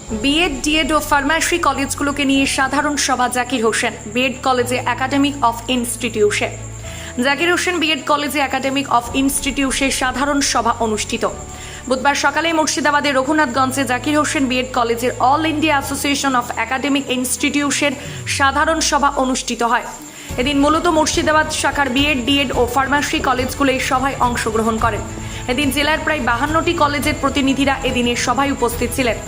B Ed, D Ed ও pharmacy কলেজগুলোকে নিয়ে সাধারণ সভা জাকির হোসেন বিএড কলেজে academic of institution. Zakir Hossain B Ed কলেজে একাডেমিক অফ ইনস্টিটিউশনের সাধারণ সভা অনুষ্ঠিত। বুধবার সকালে মুর্শিদাবাদের রঘুনাথগঞ্জে জাকির হোসেন বিএড কলেজের all India association of academic ইনস্টিটিউশনের সাধারণ সভা অনুষ্ঠিত হয়। এদিন মূলত মুর্শিদাবাদ শাখার বিএড, ডিএড ও ফার্মাসি কলেজগুলো এই সভায় অংশগ্রহণ করেন। এদিন জেলার প্রায় 52টি কলেজের প্রতিনিধিরা এদিনের সভায় উপস্থিত ছিলেন।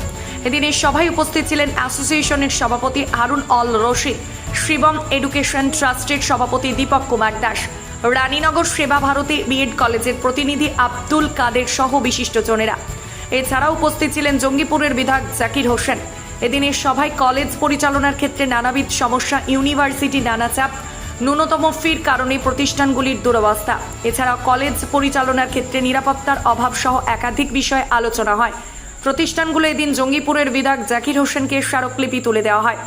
এদিনের সভায় উপস্থিত ছিলেন অ্যাসোসিয়েশনের সভাপতি হারুন অল রশিদ, শিবম এডুকেশন ট্রাস্টের সভাপতি দীপক কুমার দাস, রানীনগর সেবা ভারতী বিএড কলেজের প্রতিনিধি আব্দুল কাদের সহ বিশিষ্টজনেরা। এছাড়াও উপস্থিত ছিলেন জঙ্গিপুরের বিধায়ক জাকির হোসেন। এদিনের সভায় কলেজ পরিচালনার ক্ষেত্রে নানাবিধ সমস্যা, ইউনিভার্সিটি নানা চাপ, ন্যূনতম ফির কারণে প্রতিষ্ঠানগুলির দুরবস্থা, এছাড়াও কলেজ পরিচালনার ক্ষেত্রে নিরাপত্তার অভাব সহ একাধিক বিষয়ে আলোচনা হয়। প্রতিষ্ঠানগুলো এদিন জঙ্গিপুরের বিধায়ক জাকির হোসেনকে স্মারকলিপি তুলে দেওয়া হয়।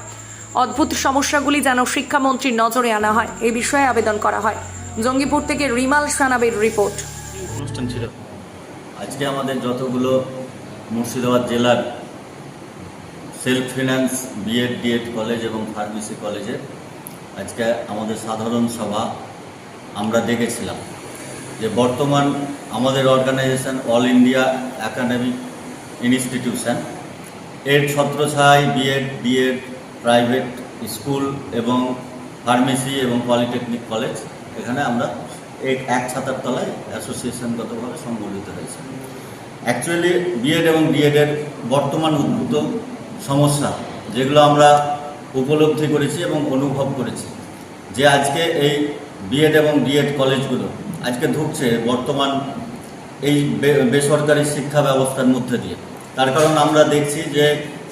অদ্ভুত সমস্যাগুলি যেন শিক্ষামন্ত্রীর নজরে আনা হয়, এই বিষয়ে আবেদন করা হয়। জঙ্গিপুর থেকে রিমাল সানাবের রিপোর্ট। অনুষ্ঠান ছিল আজকে আমাদের যতগুলো মুর্শিদাবাদ জেলার self finance BEd, DEd college এবং ফার্মেসি কলেজের আজকে আমাদের সাধারণ সভা আমরা দেখেছিলাম যে বর্তমান আমাদের organisation all India academic institution এর ছত্রছায়ায় বিএড, ডিএড, প্রাইভেট স্কুল এবং ফার্মেসি এবং পলিটেকনিক কলেজ এখানে আমরা এক ছাতার তলায় অ্যাসোসিয়েশনগতভাবে সংগঠিত হয়েছে। অ্যাকচুয়ালি বিএড এবং ডিএডের বর্তমান উদ্ভূত সমস্যা যেগুলো আমরা উপলব্ধি করেছি এবং অনুভব করেছি যে আজকে এই বিএড এবং ডিএড কলেজগুলো আজকে ঢুকছে বর্তমান এই বেসরকারি শিক্ষা ব্যবস্থার মধ্যে দিয়ে। তার কারণ আমরা দেখছি যে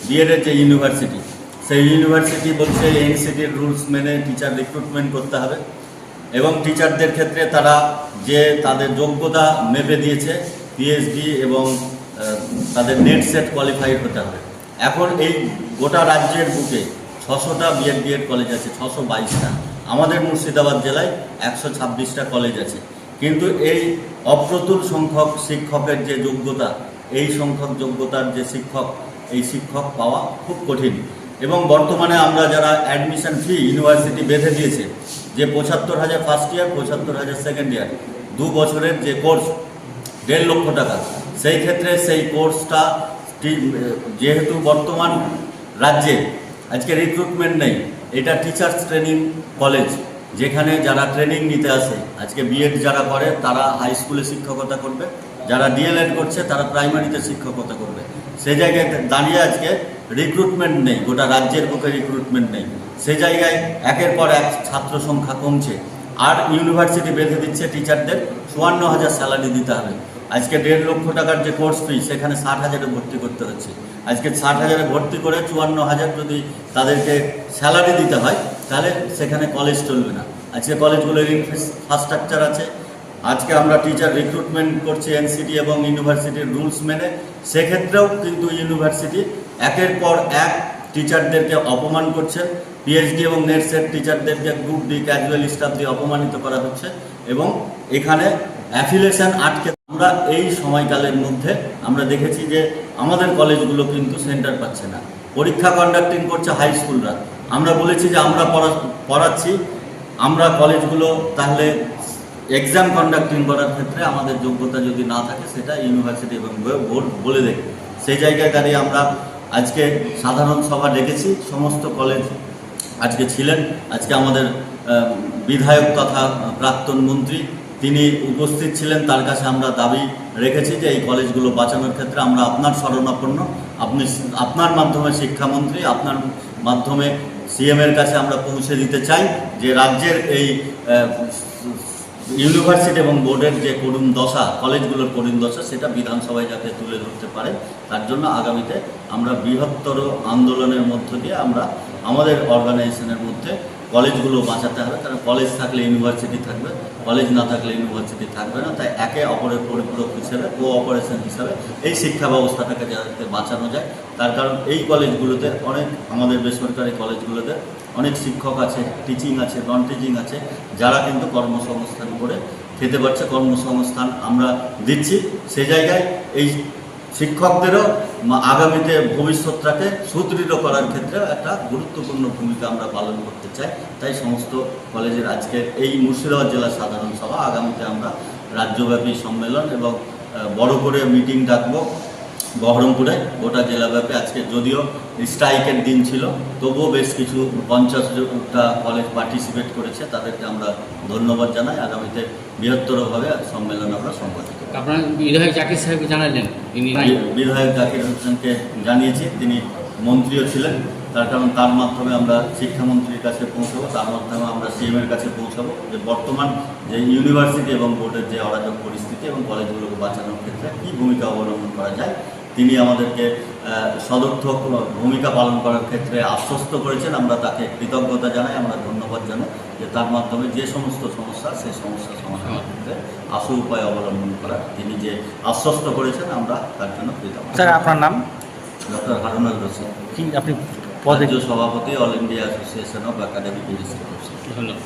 বিএডের যে ইউনিভার্সিটি, সেই ইউনিভার্সিটি বলছে এনসিটির রুলস মেনে টিচার রিক্রুটমেন্ট করতে হবে এবং টিচারদের ক্ষেত্রে তারা যে তাদের যোগ্যতা মেপে দিয়েছে পিএইচডি এবং তাদের নেট সেট কোয়ালিফাইড হতে হবে। এখন এই গোটা রাজ্যের বুকে 600টা বিএড, ডিএড কলেজ আছে, 622টা। আমাদের মুর্শিদাবাদ জেলায় 126টা কলেজ আছে, কিন্তু এই অপ্রতুল সংখ্যক শিক্ষকের যে যোগ্যতা, এই সংখ্যক যোগ্যতার যে শিক্ষক, এই শিক্ষক পাওয়া খুব কঠিন। এবং বর্তমানে আমরা যারা অ্যাডমিশন ফি ইউনিভার্সিটি বেঁধে দিয়েছে যে 75,000 ফার্স্ট ইয়ার, 75,000 সেকেন্ড ইয়ার, 2 বছরের যে কোর্স 1.5 লক্ষ টাকা, সেই ক্ষেত্রে সেই কোর্সটা যেহেতু বর্তমান রাজ্যে আজকে রিক্রুটমেন্ট নেই, এটা টিচার্স ট্রেনিং কলেজ, যেখানে যারা ট্রেনিং নিতে আসে, আজকে বিএড যারা করে তারা হাই স্কুলে শিক্ষকতা করবে, যারা ডিএলএড করছে তারা প্রাইমারিতে শিক্ষকতা করবে। সেই জায়গায় দাঁড়িয়ে আজকে রিক্রুটমেন্ট নেই, গোটা রাজ্যের বুকে রিক্রুটমেন্ট নেই। সেই জায়গায় একের পর এক ছাত্র সংখ্যা কমছে, আর ইউনিভার্সিটি বেঁধে দিচ্ছে টিচারদের 54,000 স্যালারি দিতে হবে। আজকে 1.5 লক্ষ টাকার যে কোর্স ফি, সেখানে 60,000-এ ভর্তি করতে হচ্ছে। আজকে 60,000-এ ভর্তি করে 54,000 যদি তাদেরকে স্যালারি দিতে হয়, তাহলে সেখানে কলেজ চলবে না। আজকে কলেজগুলোর ইনফ্রাস্ট্রাকচার আছে, আজকে আমরা টিচার রিক্রুটমেন্ট করছি এনসিটি এবং ইউনিভার্সিটির রুলস মেনে, সেক্ষেত্রেও কিন্তু ইউনিভার্সিটি একের পর এক টিচারদেরকে অপমান করছেন। পিএইচডি এবং নেট সেট টিচারদেরকে গ্রুপ ডি ক্যাজুয়াল স্টাফ দিয়ে অপমানিত করা হচ্ছে এবং এখানে অ্যাফিলিয়েশন আটকে। আমরা এই সময়কালের মধ্যে আমরা দেখেছি যে আমাদের কলেজগুলো কিন্তু সেন্টার পাচ্ছে না, পরীক্ষা কন্ডাক্টিং করছে হাই স্কুলরা। আমরা বলেছি যে আমরা পড়াচ্ছি, আমরা কলেজগুলো তাহলে এক্সাম কন্ডাক্টিং করার ক্ষেত্রে আমাদের যোগ্যতা যদি না থাকে সেটা ইউনিভার্সিটি এবং বোর্ড বলে দেবে। সেই জায়গায় দাঁড়িয়ে আমরা আজকে সাধারণ সভা ডেকেছি, সমস্ত কলেজ আজকে ছিলেন। আজকে আমাদের বিধায়ক তথা প্রাক্তন মন্ত্রী তিনি উপস্থিত ছিলেন, তার কাছে আমরা দাবি রেখেছি যে এই কলেজগুলো বাঁচানোর ক্ষেত্রে আমরা আপনার শরণাপন্ন। আপনার মাধ্যমে শিক্ষামন্ত্রী, আপনার মাধ্যমে সিএমের কাছে আমরা পৌঁছে দিতে চাই যে রাজ্যের এই ইউনিভার্সিটি এবং বোর্ডের যে করুণ দশা, কলেজগুলোর করুণ দশা, সেটা বিধানসভায় যাতে তুলে ধরতে পারে। তার জন্য আগামীতে আমরা বৃহত্তর আন্দোলনের মধ্য দিয়ে আমরা আমাদের অর্গানাইজেশনের মধ্যে কলেজগুলো বাঁচাতে হবে। কারণ কলেজ থাকলে ইউনিভার্সিটি থাকবে, কলেজ না থাকলে ইউনিভার্সিটি থাকবে না। তাই একে অপরের পরিপূরক হিসেবে, কোঅপারেশন হিসাবে এই শিক্ষা ব্যবস্থাটাকে যাতে বাঁচানো যায়। তার কারণ এই কলেজগুলোতে অনেক, আমাদের বেসরকারি কলেজগুলোতে অনেক শিক্ষক আছে, টিচিং আছে, নন টিচিং আছে, যারা কিন্তু কর্মসংস্থান করে খেতে পারছে, কর্মসংস্থান আমরা দিচ্ছি। সে জায়গায় এই শিক্ষকদেরও আগামীতে ভবিষ্যৎটাকে সুদৃঢ় করার ক্ষেত্রে একটা গুরুত্বপূর্ণ ভূমিকা আমরা পালন করতে চাই। তাই সমস্ত কলেজের আজকের এই মুর্শিদাবাদ জেলা সাধারণ সভা, আগামীতে আমরা রাজ্যব্যাপী সম্মেলন এবং বড় করে মিটিং ডাকবো বহরমপুরে, গোটা জেলাব্যাপী। আজকে যদিও স্ট্রাইকের দিন ছিল, তবুও বেশ কিছু 50টা কলেজ পার্টিসিপেট করেছে, তাদেরকে আমরা ধন্যবাদ জানাই। আগামীতে বৃহত্তরভাবে সম্মেলন আমরা সংগঠিত করব। আপনার বিধায়ক জাকির সাহেবকে জানালেন? বিধায়ক জাকির হোসেনকে জানিয়েছি, তিনি মন্ত্রীও ছিলেন, তার কারণ তার মাধ্যমে আমরা শিক্ষামন্ত্রীর কাছে পৌঁছাবো, তার মাধ্যমে আমরা সিএমের কাছে পৌঁছাবো যে বর্তমান যে ইউনিভার্সিটি এবং বোর্ডের যে অরাজক পরিস্থিতি এবং কলেজগুলোকে বাঁচানোর ক্ষেত্রে কী ভূমিকা অবলম্বন করা যায়। তিনি আমাদেরকে সদর্থক ভূমিকা পালন করার ক্ষেত্রে আশ্বস্ত করেছেন, আমরা তাকে কৃতজ্ঞতা জানাই, আমরা ধন্যবাদ জানাই যে তার মাধ্যমে যে সমস্ত সমস্যা, সেই সমস্যা সমাধানের ক্ষেত্রে আশু উপায় অবলম্বন করার তিনি যে আশ্বস্ত করেছেন, আমরা তার জন্য কৃতজ্ঞ। স্যার, আপনার নাম? ডক্টর হারুনুর রশিদ, কি আপনি পদে? রাজ্য সভাপতি, all India association of academic institution. ধন্যবাদ।